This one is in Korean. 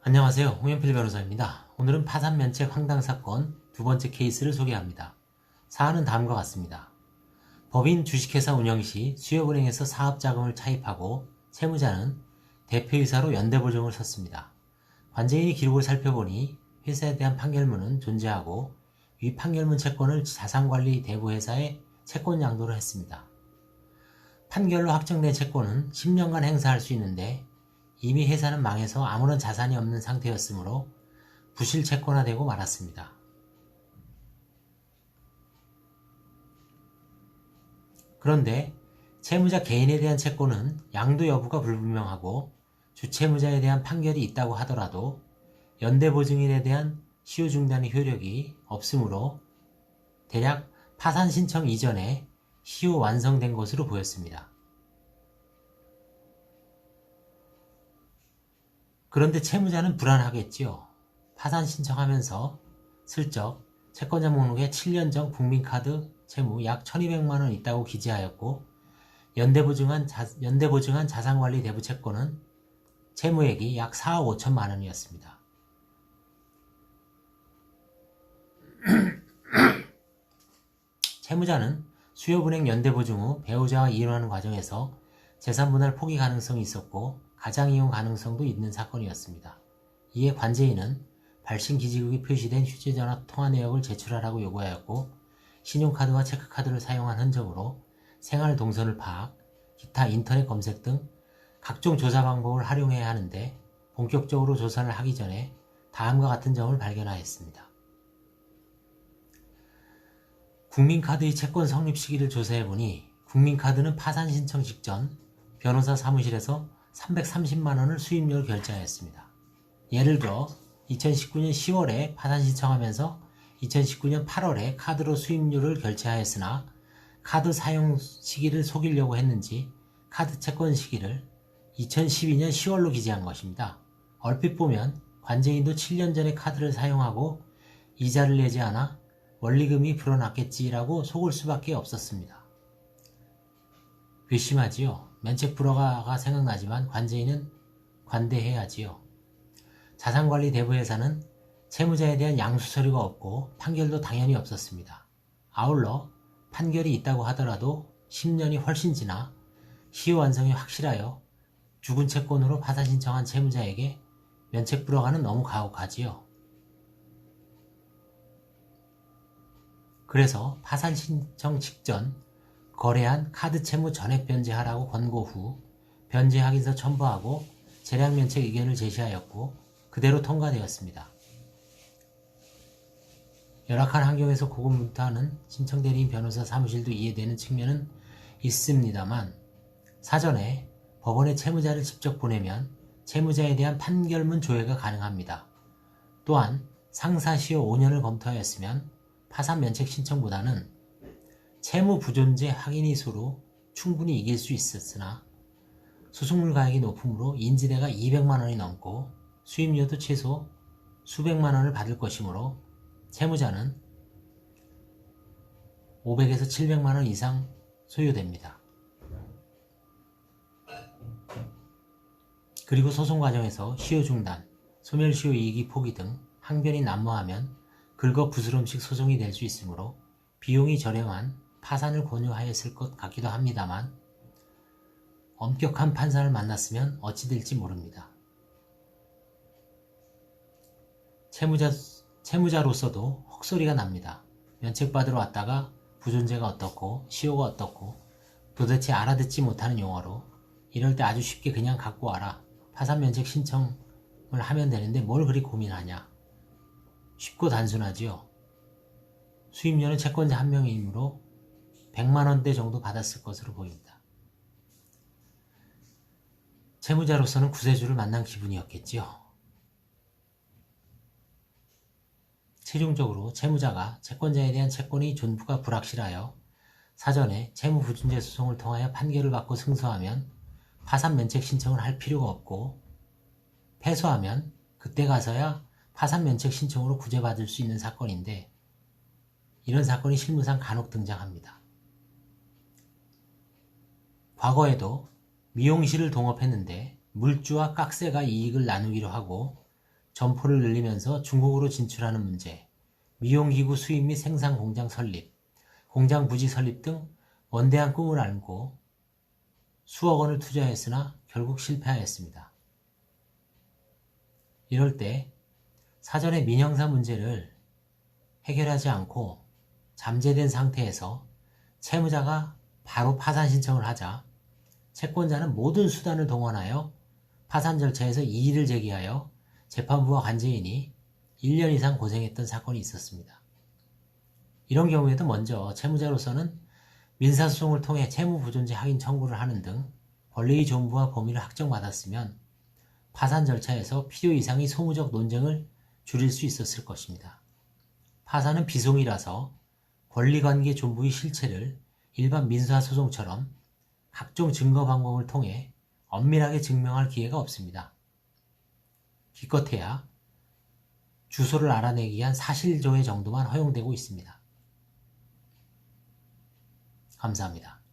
안녕하세요. 홍현필 변호사입니다. 오늘은 파산면책 황당사건 두 번째 케이스를 소개합니다. 사안은 다음과 같습니다. 법인 주식회사 운영 시 수협은행에서 사업자금을 차입하고 채무자는 대표이사로 연대보증을 섰습니다. 관제인이 기록을 살펴보니 회사에 대한 판결문은 존재하고 위 판결문 채권을 자산관리 대부회사에 채권 양도를 했습니다. 판결로 확정된 채권은 10년간 행사할 수 있는데 이미 회사는 망해서 아무런 자산이 없는 상태였으므로 부실 채권화되고 말았습니다. 그런데 채무자 개인에 대한 채권은 양도 여부가 불분명하고 주채무자에 대한 판결이 있다고 하더라도 연대보증인에 대한 시효 중단의 효력이 없으므로 대략 파산 신청 이전에 시효 완성된 것으로 보였습니다. 그런데 채무자는 불안하겠지요. 파산 신청하면서 슬쩍 채권자 목록에 7년 전 국민카드 채무 약 1200만원 있다고 기재하였고 연대보증한 자산관리 대부 채권은 채무액이 약 4억 5천만원이었습니다. 채무자는 수협은행 연대보증 후 배우자와 이혼하는 과정에서 재산분할 포기 가능성이 있었고 가장이용 가능성도 있는 사건이었습니다. 이에 관제인은 발신기지국이 표시된 휴대전화 통화 내역을 제출하라고 요구하였고 신용카드와 체크카드를 사용한 흔적으로 생활동선을 파악, 기타 인터넷 검색 등 각종 조사 방법을 활용해야 하는데 본격적으로 조사를 하기 전에 다음과 같은 점을 발견하였습니다. 국민카드의 채권 성립 시기를 조사해보니 국민카드는 파산 신청 직전 변호사 사무실에서 330만원을 수임료를 결제하였습니다. 예를 들어 2019년 10월에 파산 신청하면서 2019년 8월에 카드로 수임료를 결제하였으나 카드 사용 시기를 속이려고 했는지 카드 채권 시기를 2012년 10월로 기재한 것입니다. 얼핏 보면 관제인도 7년 전에 카드를 사용하고 이자를 내지 않아 원리금이 불어났겠지라고 속을 수밖에 없었습니다. 괘씸하지요. 면책 불허가 생각나지만 관제인은 관대해야지요. 자산관리 대부회사는 채무자에 대한 양수 서류가 없고 판결도 당연히 없었습니다. 아울러 판결이 있다고 하더라도 10년이 훨씬 지나 시효 완성이 확실하여 죽은 채권으로 파산 신청한 채무자에게 면책 불허가는 너무 가혹하지요. 그래서 파산 신청 직전 거래한 카드 채무 전액 변제하라고 권고 후 변제 확인서 첨부하고 재량 면책 의견을 제시하였고 그대로 통과되었습니다. 열악한 환경에서 고군분투하는 신청대리인 변호사 사무실도 이해되는 측면은 있습니다만 사전에 법원에 채무자를 직접 보내면 채무자에 대한 판결문 조회가 가능합니다. 또한 상사시효 5년을 검토하였으면 파산 면책 신청보다는 채무 부존재 확인이수로 충분히 이길 수 있었으나 소송물 가액이 높으므로 인지대가 200만원이 넘고 수임료도 최소 수백만원을 받을 것이므로 채무자는 500에서 700만원 이상 소요됩니다. 그리고 소송 과정에서 시효 중단, 소멸시효 이익이 포기 등 항변이 난무하면 긁어 부스럼식 소송이 될 수 있으므로 비용이 저렴한 파산을 권유하였을 것 같기도 합니다만 엄격한 판사를 만났으면 어찌 될지 모릅니다. 채무자로서도 헛소리가 납니다. 면책받으러 왔다가 부존재가 어떻고 시효가 어떻고 도대체 알아듣지 못하는 용어로 이럴 때 아주 쉽게 그냥 갖고 와라. 파산 면책 신청을 하면 되는데 뭘 그리 고민하냐. 쉽고 단순하지요. 수임료는 채권자 한 명이므로 100만원대 정도 받았을 것으로 보입니다. 채무자로서는 구세주를 만난 기분이었겠지요. 최종적으로 채무자가 채권자에 대한 채권의 존부가 불확실하여 사전에 채무부존재 소송을 통하여 판결을 받고 승소하면 파산 면책 신청을 할 필요가 없고 패소하면 그때 가서야 파산 면책 신청으로 구제받을 수 있는 사건인데 이런 사건이 실무상 간혹 등장합니다. 과거에도 미용실을 동업했는데 물주와 깍세가 이익을 나누기로 하고 점포를 늘리면서 중국으로 진출하는 문제, 미용기구 수입 및 생산 공장 설립, 공장 부지 설립 등 원대한 꿈을 안고 수억 원을 투자했으나 결국 실패하였습니다. 이럴 때 사전에 민형사 문제를 해결하지 않고 잠재된 상태에서 채무자가 바로 파산 신청을 하자 채권자는 모든 수단을 동원하여 파산 절차에서 이의를 제기하여 재판부와 관제인이 1년 이상 고생했던 사건이 있었습니다. 이런 경우에도 먼저 채무자로서는 민사소송을 통해 채무부존재 확인 청구를 하는 등 권리의 존부와 범위를 확정받았으면 파산 절차에서 필요 이상의 소무적 논쟁을 줄일 수 있었을 것입니다. 파산은 비송이라서 권리관계 존부의 실체를 일반 민사소송처럼 각종 증거 방법을 통해 엄밀하게 증명할 기회가 없습니다. 기껏해야 주소를 알아내기 위한 사실조회 정도만 허용되고 있습니다. 감사합니다.